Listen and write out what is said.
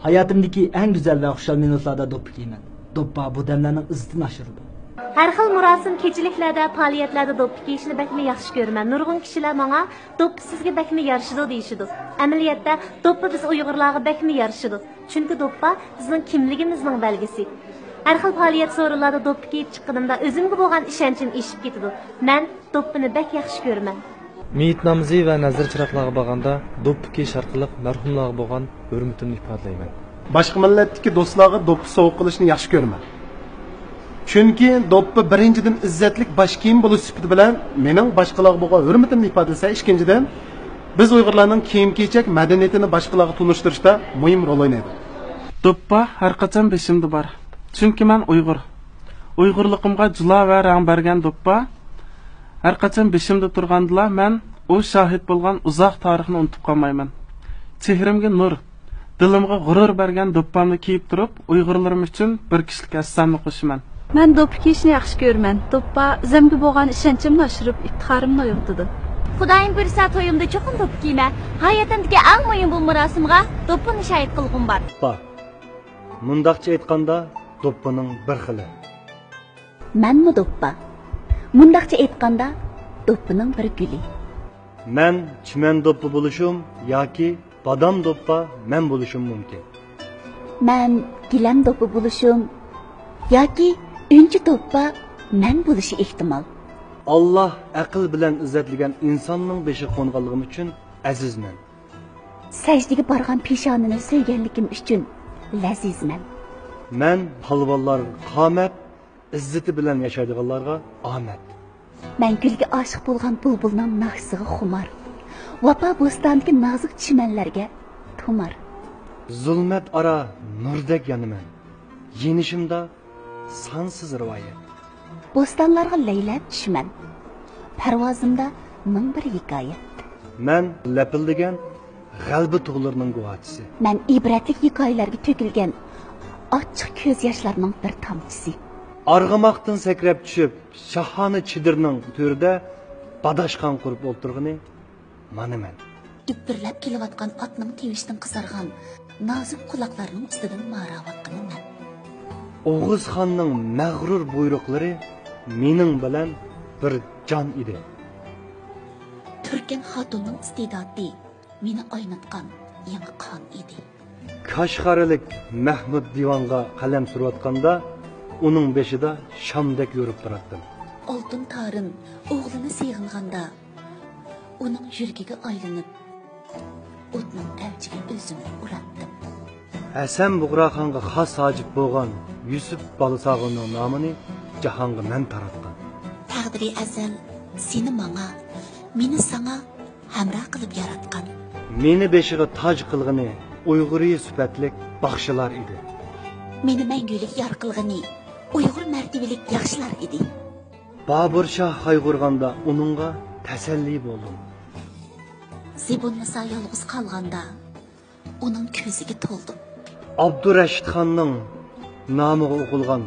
Hayatımdaki en güzel ve hoşal minutlarda doppa yeyman. Doppa bu demlerning izzatini oshirdi. Har xil murosim kechiliklarda, faoliyatlarda doppa kiyishni bakmi yaxshi ko'raman. Nurg'un kishilar menga doppa sizga bakmi yarashidi deyishidi. Amaliyotda doppa biz Uyg'urlarga bakmi yarashidi. Chunki doppa bizning kimligimizning belgisi. Har xil faoliyat so'rinlarda doppa kiyib chiqqanimda o'zimga bo'lgan ishonchim eshib ketadi. Men doppani bak yaxshi ko'raman. Meyit namzi ve nazır çıraklarga baganda doppa kiyish orqali marhumlarga bo'lgan hurmatimni ifodalayman. Boshqa millatdagi do'stlarga doppa sovg'a qilishni yaxshi ko'raman. Chunki doppa birinchidan izzatlik bosh kiyim bo'lish sifati bilan mening boshqalarga bo'lgan hurmatimni ifodalasa, ikkinchidan biz Uyg'urlarning kiyim-kechak madaniyatini boshqalarga tunishtirishda muhim rol o'ynaydi. Doppa har qachon beshimda bor. Chunki men Uyg'ur. Uyg'urligimga jilo va rang bergan doppa har qachon beshimda turgandila men u shohid bo'lgan uzoq tarixni unutib qolmayman. Chehrimga nur, dilimga g'urur bergan doppamni kiyib turib, Uyg'urlarim uchun bir kishilik assamni qo'shaman. Men doppa kiyishni yaxshi ko'raman. Doppa o'zimga bo'lgan ishonchimni oshirib, iftixorimni uyg'otdi. Xudoyim ko'rsa to'yimda cho'qin doppa kiyman. Hayotimdagi eng muhim bu marosimga doppani shahid qilg'im bor. Mundaqcha aytganda doppaning bir xili. Menmi doppa? Mundaqcha aytganda doppaning bir guli. Men chiman doppa bo'lishim yoki badam doppa men bo'lishim mumkin. Men gilam doppa bo'lishim yoki unchi doppa men bo'lishi ehtimol. Allah aql bilan izzatlagan insonning beshi qo'nganligim uchun azizman. Sajdaga borgan peshonini sevganligim uchun lazizman. Men palvonlar qomat izzati bilan yashaydiganlarga omad. Men gulga oshiq bo'lgan bulbulning naqsiga xumor. Vapa bo'stondagi nozik chimanlarga tumor. Zulmat ara nurdek yonaman. Yenishimda sonsiz rivoyat. Bo'stonlarga laylab tushman. Parvozimda ming bir hikoyat. Men lapildigan g'albi tug'larining guvochisi. Men ibratli hikoyalarga to'kilgan ochiq ko'z yoshlarning bir tomchisi. Arg'amoqdan sakrab tushib, shahona chidirning to'rida badashqon qurib o'ltirg'ini manaman. Düppürlab kelayotgan otning tevishdan qizargan nozik quloqlarining ustidan maravatqaman. Oğuz xonning mag'rur buyruqlari mening bilan bir jon edi. Turkan xotunning iste'dodi meni oynatgan yangi qon edi. Kashg'arlik Mahmud divonga qalam surayotganda uning beshida shamdek yurib turardim. Oltin tarin o'g'lini seg'inganda uning yurgiga aylanib o'tning avjiga o'zimni uratdim. Hasan Bug'roxonga xos hojib bo'lgan Yusuf Bolasog'ning nomini jahonga men taratgan. Taqdiri azal seni menga, meni sana hamroh qilib yaratgan. Meni beshiga toj qilg'ini Uyg'uriy sifatlik baxshilar edi. Meni mangulik yor qilg'ini Uyg'ur martabalik yaxshilar edi. Bobur Shoh qayg'urganda uningga tasalli bo'ldim. Zibun Nisa yolg'iz qolganda uning ko'ziga to'ldim. Abdurashid xonning nomiga o'qilgan